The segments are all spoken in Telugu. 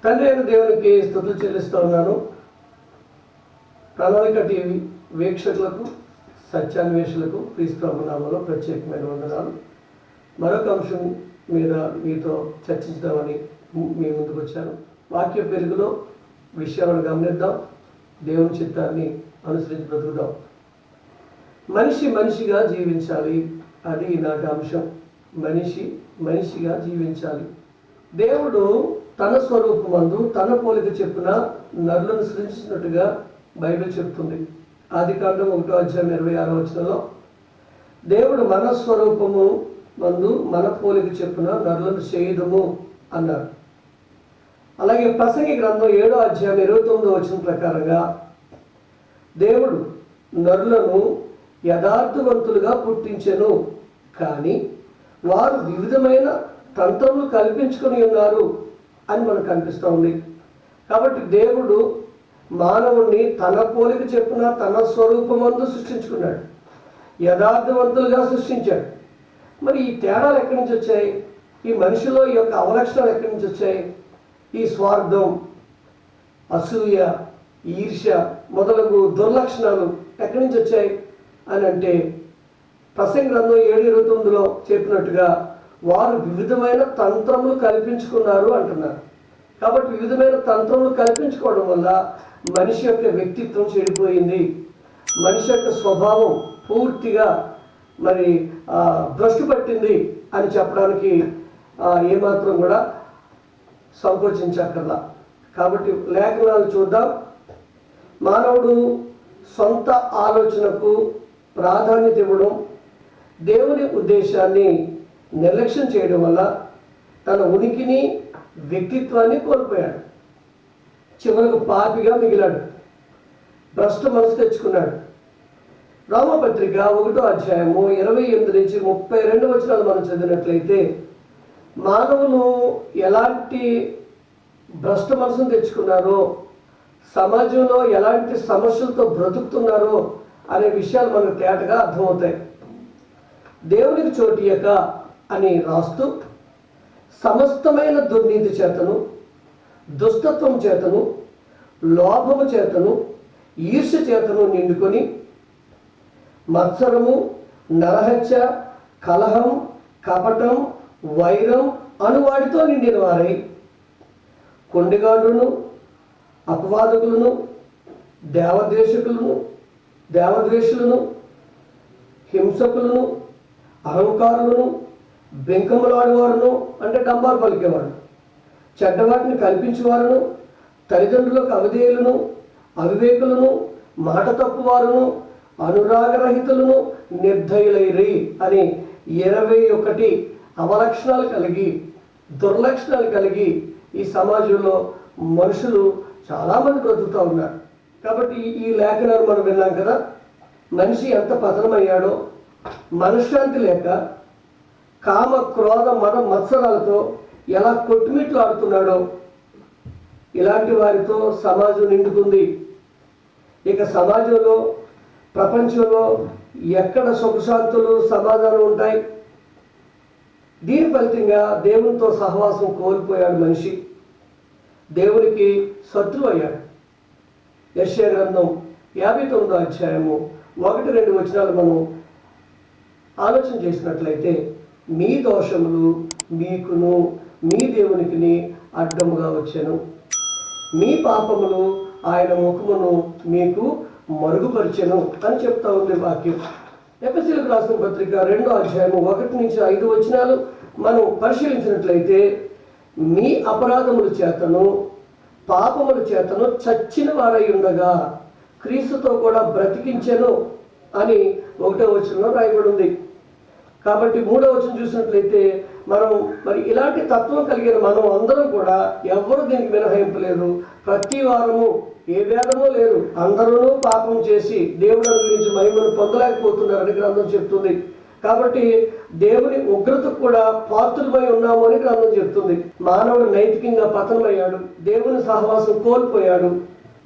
తండ్రి అయిన దేవునికి స్తుతులు చెల్లిస్తూ ఉన్నాను. ప్రణాళిక టీవీ వీక్షకులకు, సత్యాన్వేషులకు క్రీస్తు ప్రభు నామములో ప్రత్యేకమైన వందనాలు. మరొక అంశం మీద మీతో చర్చించుదామని మీ ముందుకు వచ్చాను. వాక్య పెరుగులో విషయాలను గమనిద్దాం, దేవుని చిత్తాన్ని అనుసరించి బ్రతుకుదాం. మనిషి మనిషిగా జీవించాలి, అది నాటి అంశం. మనిషి మనిషిగా జీవించాలి. దేవుడు తన స్వరూపమందు తన పోలిక చెప్పున నరులను సృజించినట్టుగా బైబిల్ చెప్తుంది. ఆదికాండం 1:26 దేవుడు మన స్వరూపము మందు మన పోలిక చెప్పున నరులను చేయుదుము అన్నారు. అలాగే ప్రసంగి గ్రంథం 7:29 ప్రకారంగా దేవుడు నరులను యథార్థవంతులుగా పుట్టించెను, కానీ వారు వివిధమైన తంత్రములు కల్పించుకొని ఉన్నారు అని మనకు కనిపిస్తూ ఉంది. కాబట్టి దేవుడు మానవుణ్ణి తన పోలిక చెప్పున తన స్వరూపమందు సృష్టించుకున్నాడు, యథార్థవంతులుగా సృష్టించాడు. మరి ఈ తేడాలు ఎక్కడి నుంచి వచ్చాయి? ఈ మనిషిలో ఈ యొక్క అవలక్షణాలు ఎక్కడి నుంచి వచ్చాయి? ఈ స్వార్థం, అసూయ, ఈర్ష్య మొదలగు దుర్లక్షణాలు ఎక్కడి నుంచి వచ్చాయి అని అంటే, ప్రసంగి గ్రంథం 7:29 చెప్పినట్టుగా వారు వివిధమైన తంత్రములు కల్పించుకున్నారు అంటున్నారు. కాబట్టి వివిధమైన తంత్రములు కల్పించుకోవడం వల్ల మనిషి యొక్క వ్యక్తిత్వం చెడిపోయింది, మనిషి యొక్క స్వభావం పూర్తిగా భ్రష్టు పట్టింది అని చెప్పడానికి ఏమాత్రం కూడా సంకోచించక్కర్లా. కాబట్టి లేఖనాలు చూద్దాం. మానవుడు సొంత ఆలోచనకు ప్రాధాన్యత ఇవ్వడం, దేవుని ఉద్దేశాన్ని నిర్లక్ష్యం చేయడం వల్ల తన ఉనికిని, వ్యక్తిత్వాన్ని కోల్పోయాడు. చివరకు పాపిగా మిగిలాడు, భ్రష్ట మనసు తెచ్చుకున్నాడు. రోమపత్రిక 1:28-32 మనం చదివినట్లయితే మానవులు ఎలాంటి భ్రష్ట మనసును తెచ్చుకున్నారో, సమాజంలో ఎలాంటి సమస్యలతో బ్రతుకుతున్నారో అనే విషయాలు మనకు తేటగా అర్థమవుతాయి. దేవునికి చోటియక అని రాస్తూ సమస్తమైన దుర్నీతి చేతను, దుష్టత్వం చేతను, లోభము చేతను, ఈర్ష్య చేతను నిండుకొని మత్సరము, నరహత్య, కలహం, కపటం, వైరం అనువాడితో నిండిన వారై కొండిగాండ్రును, అపవాదకులను, దేవద్వేషులను, హింసకులను, అహంకారులను, బెంకములాడువారును అంటే డంబారు పలికేవాడు, చెడ్డవాటిని కల్పించేవారును, తల్లిదండ్రులకు అవిధేయులను, అవివేకులను, మాట తప్పువారును, అనురాగరహితులను, నిర్దయులైరి అని 21 అవలక్షణాలు కలిగి, దుర్లక్షణాలు కలిగి ఈ సమాజంలో మనుషులు చాలామంది బ్రతుకుతూ ఉన్నారు. కాబట్టి ఈ లేఖనాలు మనం విన్నాం కదా, మనిషి ఎంత పతనమయ్యాడో, మనశ్శాంతి లేక కామ, క్రోధ, మద, మత్సరాలతో ఎలా కొట్టుమిట్లు ఆడుతున్నాడో, ఇలాంటి వారితో సమాజం నిండుకుంది. ఇక సమాజంలో, ప్రపంచంలో ఎక్కడ సుఖశాంతులు, సమాధానం ఉంటాయి? దీని ఫలితంగా దేవునితో సహవాసం కోల్పోయాడు మనిషి, దేవునికి శత్రువు అయ్యాడు. యెషయా గ్రంథం 59:1-2 మనం ఆలోచన చేసినట్లయితే, మీ దోషములు మీకును మీ దేవునికి అడ్డముగా వచ్చెను, మీ పాపములు ఆయన ముఖమును మీకు మరుగుపరిచెను అని చెప్తా ఉంది వాక్యం. ఎఫెసీయులకు రాసిన పత్రిక 2:1-5 మనం పరిశీలించినట్లయితే, మీ అపరాధముల చేతను పాపముల చేతను చచ్చిన వారై ఉండగా క్రీస్తుతో కూడా బ్రతికించెను అని 1వ రాయబడి ఉంది. కాబట్టి 3వ చూసినట్లయితే మనం ఇలాంటి తత్వం కలిగిన మనం అందరం కూడా ఎవరు దీనికి మినహాయింపు లేదు. ప్రతి వారము ఏ భేదమూ లేదు, అందరూ పాపం చేసి దేవుడు అనుగ్రహించి మహిమను పొందలేకపోతున్నారని గ్రంథం చెప్తుంది. కాబట్టి దేవుని ఉగ్రతకు కూడా పాత్రులమై ఉన్నాము అని గ్రంథం చెప్తుంది. మానవుడు నైతికంగా పతనమయ్యాడు, దేవుని సహవాసం కోల్పోయాడు.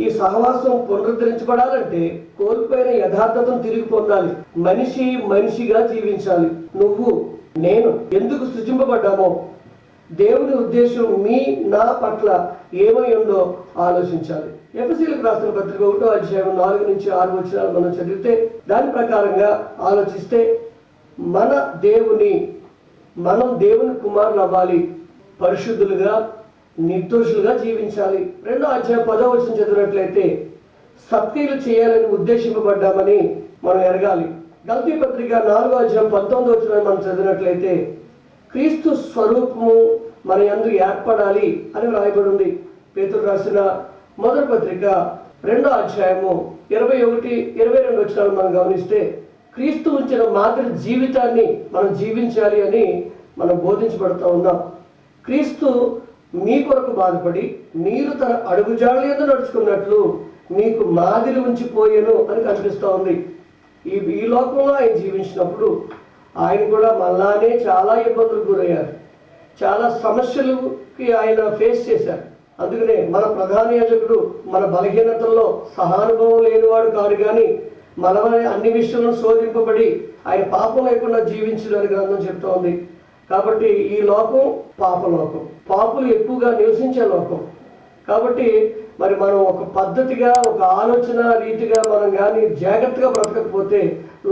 ఈ సహవాసం పునరుద్ధరించబడాలంటే కోల్పోయిన యథార్థతను తిరిగి పొందాలి. మనిషి మనిషిగా జీవించాలి. నువ్వు నేను ఎందుకు సృజింపబడ్డామో, దేవుని ఉద్దేశం నా పట్ల ఏమై ఉందో ఆలోచించాలి. ఎఫెసీయులకు రాసిన పత్రిక 1వ అధ్యాయం 4 నుంచి 6 వచనాలు మనం చదివితే దాని ప్రకారంగా ఆలోచిస్తే మనం దేవుని కుమారులు అవ్వాలి, పరిశుద్ధులుగా నిర్దోషులుగా జీవించాలి. 2వ అధ్యాయం 10వ వచనం చదివినట్లయితే సత్క్రియలు చేయాలని ఉద్దేశింపబడ్డామని మనం ఎరగాలి. గలతీ పత్రిక 4వ అధ్యాయం 19వ వచనం మనం చదివినట్లయితే క్రీస్తు స్వరూపము మన యందు ఏర్పడాలి అని వ్రాయబడి ఉంది. పేతురు రాసిన మొదటి పత్రిక 2వ అధ్యాయము 21, 22 వచనాలు మనం గమనిస్తే క్రీస్తు ఉంచిన మాదిరి జీవితాన్ని మనం జీవించాలి అని మనం బోధించబడుతూ ఉన్నాం. క్రీస్తు మీ కొరకు బాధపడి మీరు తన అడుగుజాడల యందు నడుచుకున్నట్లు మీకు మాదిరి ఉంచిపోయాను అని కనిపిస్తూ ఉంది. ఈ లోకంలో ఆయన జీవించినప్పుడు ఆయన కూడా మళ్ళానే చాలా ఇబ్బందులు గురయ్యారు, చాలా సమస్యలకి ఆయన ఫేస్ చేశారు. అందుకనే మన ప్రధాన యాజకుడు మన బలహీనతల్లో సహానుభవం లేనివాడు కాదు, కానీ మనమనే అన్ని విషయాలను శోధింపబడి ఆయన పాపం లేకుండా జీవించడానికి గ్రంథం చెప్తా ఉంది. కాబట్టి ఈ లోకం పాపలోకం, పాపులు ఎక్కువగా నివసించే లోకం. కాబట్టి మరి మనం ఒక పద్ధతిగా, ఒక ఆలోచన రీతిగా మనం కానీ జాగ్రత్తగా బ్రతకకపోతే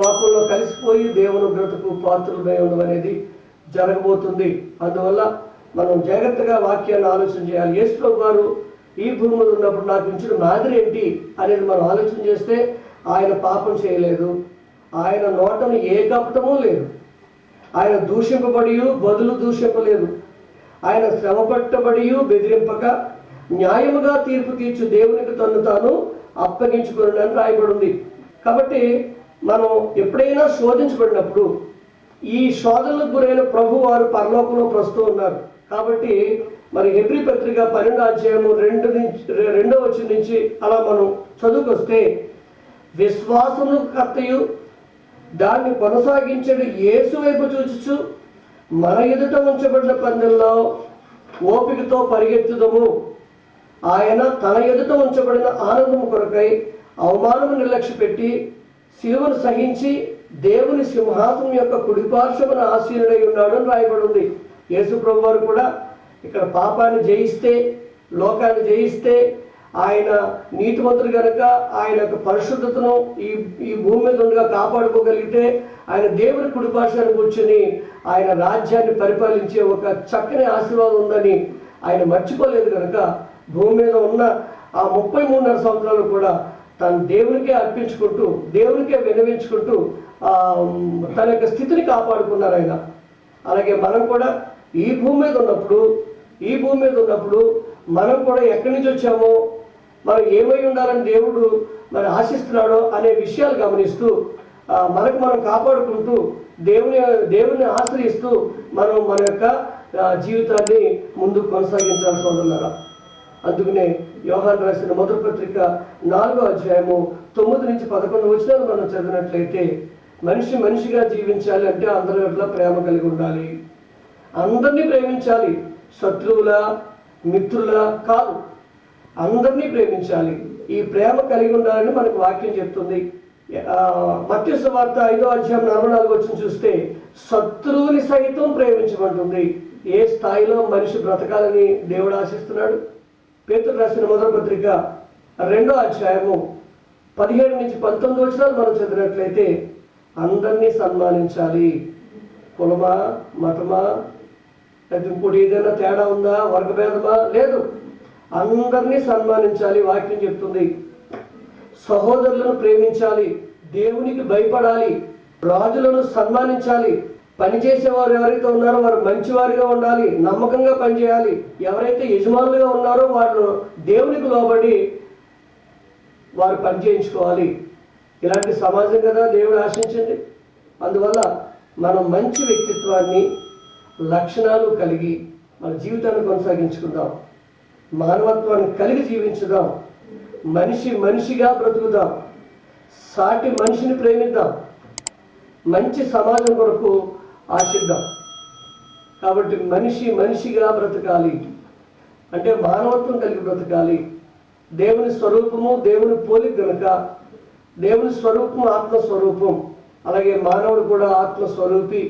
లోకంలో కలిసిపోయి దేవుని ఉగ్రతకు పాత్రులమై ఉండడం అనేది జరగబోతుంది. అందువల్ల మనం జాగ్రత్తగా వాక్యాన్ని ఆలోచన చేయాలి. యేసు ప్రభువు గారు ఈ భూమి మీద ఉన్నప్పుడు నాకు ఇచ్చిన మాదిరి ఏంటి అనేది మనం ఆలోచన చేస్తే ఆయన పాపం చేయలేదు, ఆయన నోటను ఏ కపటమూ లేదు, ఆయన దూషింపబడి బదులు దూషింపలేదు, ఆయన శ్రమపట్టబడి బెదిరింపక న్యాయముగా తీర్పు తీర్చు దేవునికి తను తాను అప్పగించుకున్నాడని రాయబడి ఉంది. కాబట్టి మనం ఎప్పుడైనా శోధించబడినప్పుడు ఈ శోధనలకు గురైన ప్రభు వారు పరలోకంలో ప్రస్తుతం ఉన్నారు. కాబట్టి మరి హెబ్రీ పత్రిక 12వ అధ్యాయము 2వ వచనం నుంచి అలా మనం చదువుకొస్తే విశ్వాసమును కర్తయు దాన్ని కొనసాగించడు యేసు వైపు చూచుచు మన ఎదుట ఉంచబడిన పందెంలో ఓపికతో పరిగెత్తుదము. ఆయన తన ఎదుట ఉంచబడిన ఆనందము కొరకై అవమానము నిర్లక్ష్యపెట్టి శిలువను సహించి దేవుని సింహాసనం యొక్క కుడిపార్శ్వమున ఆసీనుడై ఉన్నాడు అని రాయబడి ఉంది. యేసు ప్రభు వారు కూడా ఇక్కడ పాపాన్ని జయిస్తే, లోకాన్ని జయిస్తే, ఆయన నీతిమంతుడు కనుక ఆయన యొక్క పరిశుద్ధతను ఈ భూమి మీద ఉండగా కాపాడుకోగలిగితే ఆయన దేవుని కుడిపార్శ్వాన్ని కూర్చొని ఆయన రాజ్యాన్ని పరిపాలించే ఒక చక్కని ఆశీర్వాదం ఉందని ఆయన మర్చిపోలేదు కనుక భూమి మీద ఉన్న ఆ 33.5 సంవత్సరాలు కూడా తన దేవునికే అర్పించుకుంటూ, దేవునికే విన్నవించుకుంటూ తన యొక్క స్థితిని కాపాడుకున్నారు ఆయన. అలాగే మనం కూడా ఈ భూమి మీద ఉన్నప్పుడు మనం కూడా ఎక్కడి నుంచి వచ్చామో, మనం ఏమై ఉండాలని దేవుడు మరి ఆశిస్తున్నాడో అనే విషయాలు గమనిస్తూ మనకు మనం కాపాడుకుంటూ దేవుని ఆశ్రయిస్తూ మనం మన యొక్క జీవితాన్ని ముందుకు కొనసాగించాల్సి ఉంటున్నారా. అందుకనే యోహాను రాసిన మొదటి పత్రిక 4వ అధ్యాయము 9 నుంచి 11 వచనాలు మనం చదివినట్లయితే మనిషిగా జీవించాలి అంటే అందరి పట్ల ప్రేమ కలిగి ఉండాలి, అందరినీ ప్రేమించాలి, శత్రువుల మిత్రుల కాదు, అందరినీ ప్రేమించాలి. ఈ ప్రేమ కలిగి ఉండాలని మనకు వాక్యం చెప్తుంది. మత్తయి సువార్త 5వ అధ్యాయం 44 వచనం చూస్తే శత్రువుని సైతం ప్రేమించమంటుంది. ఏ స్థాయిలో మనిషి బ్రతకాలని దేవుడు ఆశిస్తున్నాడు. పేతురు రాసిన మొదటి పత్రిక 2వ అధ్యాయము 17 నుంచి 19 వచనాలు మనం చదివినట్లయితే అందరినీ సన్మానించాలి. కులమా, మతమా, లేదా ఇంకోటి ఏదైనా తేడా ఉందా, వర్గభేదమా? లేదు, అందరినీ సన్మానించాలి వాక్యం చెప్తుంది. సహోదరులను ప్రేమించాలి, దేవునికి భయపడాలి, రాజులను సన్మానించాలి, పనిచేసేవారు ఎవరైతే ఉన్నారో వారు మంచివారిగా ఉండాలి, నమ్మకంగా పనిచేయాలి. ఎవరైతే యజమానులుగా ఉన్నారో వాళ్ళు దేవునికి లోబడి వారు పనిచేయించుకోవాలి. ఇలాంటి సమాజం కదా దేవుడు ఆశించింది. అందువల్ల మనం మంచి వ్యక్తిత్వాన్ని, లక్షణాలు కలిగి మన జీవితాన్ని కొనసాగించుకుందాం, మానవత్వాన్ని కలిగి జీవించుదాం, మనిషిగా బ్రతుకుదాం, సాటి మనిషిని ప్రేమిద్దాం, మంచి సమాజం కొరకు ఆశిద్దాం. కాబట్టి మనిషిగా బ్రతకాలి అంటే మానవత్వం కలిగి బ్రతకాలి. దేవుని స్వరూపము, దేవుని పోలిక కనుక దేవుని స్వరూపం ఆత్మస్వరూపం, అలాగే మానవుడు కూడా ఆత్మస్వరూపి.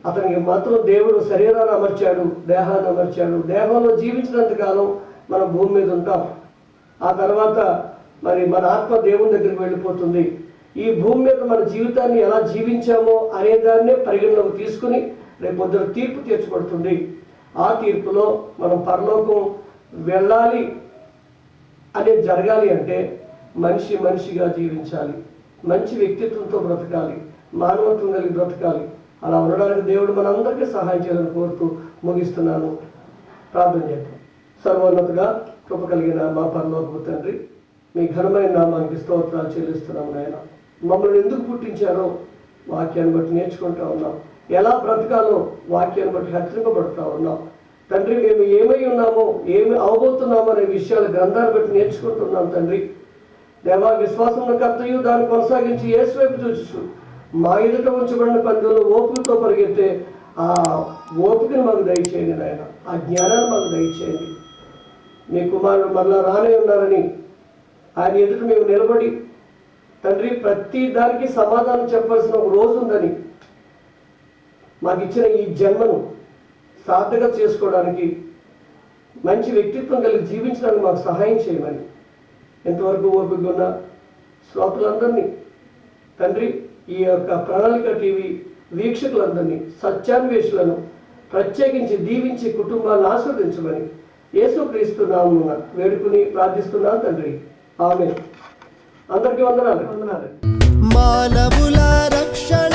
అతనికి మాత్రం దేవుడు శరీరాన్ని అమర్చాడు, దేహాన్ని అమర్చాడు. దేహంలో జీవించినంత కాలం మనం భూమి మీద ఉంటాం. ఆ తర్వాత మరి మన ఆత్మ దేవుని దగ్గరికి వెళ్ళిపోతుంది. ఈ భూమి మీద మన జీవితాన్ని ఎలా జీవించామో అనే దాన్నే పరిగణలోకి తీసుకుని రేపు పొద్దున తీర్పు తీర్చబడుతుంది. ఆ తీర్పులో మనం పరలోకం వెళ్ళాలి అనేది జరగాలి అంటే మనిషి మనిషిగా జీవించాలి, మంచి వ్యక్తిత్వంతో బ్రతకాలి, మానవత్వం కలిగి బ్రతకాలి. అలా ఉండడానికి దేవుడు మనందరికీ సహాయం చేయాలని కోరుతూ ముగిస్తున్నాను. ప్రార్థన చేద్దాం. సర్వోన్నతగా కృప కలిగిన మా పరలోకపు తండ్రి, మీ ఘనమైన నామానికి స్తోత్రాలు చెల్లిస్తున్నాము నాయన. మమ్మల్ని ఎందుకు పుట్టించారో వాక్యాన్ని బట్టి నేర్చుకుంటూ ఉన్నాం. ఎలా బ్రతకాలో వాక్యాన్ని బట్టి హెచ్చరింపబడుతూ ఉన్నాం. తండ్రి, మేము ఏమై ఉన్నామో, ఏమి అవబోతున్నామో అనే విషయాలు గ్రంథాన్ని బట్టి నేర్చుకుంటున్నాం. తండ్రి దేవా, విశ్వాసంలో కర్తయు దాన్ని కొనసాగించి యేసు వైపు చూచు మా ఎదుట ఉంచబడిన పందులు ఓపికతో పరిగెత్తే ఆ ఓపికను మాకు దయచేయండి నాయన. ఆ జ్ఞానాన్ని మాకు దయచేయండి. మీ కుమారుడు మరలా రానే ఉన్నారని ఆయన ఎదుట మేము నిలబడి తండ్రి ప్రతి దానికి సమాధానం చెప్పాల్సిన ఒక రోజు ఉందని, మాకు ఇచ్చిన ఈ జన్మను సార్థక చేసుకోవడానికి, మంచి వ్యక్తిత్వం కలిగి జీవించడానికి మాకు సహాయం చేయమని ఎంతవరకు ఓపిక ఉన్న శ్రోతలందరినీ తండ్రి, ఈ యొక్క ప్రణాళిక టీవీ వీక్షకులందరినీ, సత్యాన్వేషులను ప్రత్యేకించి దీవించి కుటుంబాలను ఆస్వాదించమని యేసుక్రీస్తు నామమున వేడుకుని ప్రార్థిస్తున్నాను తండ్రి. ఆమేన్. అందరికీ వందనాలు. మానవుల రక్షణ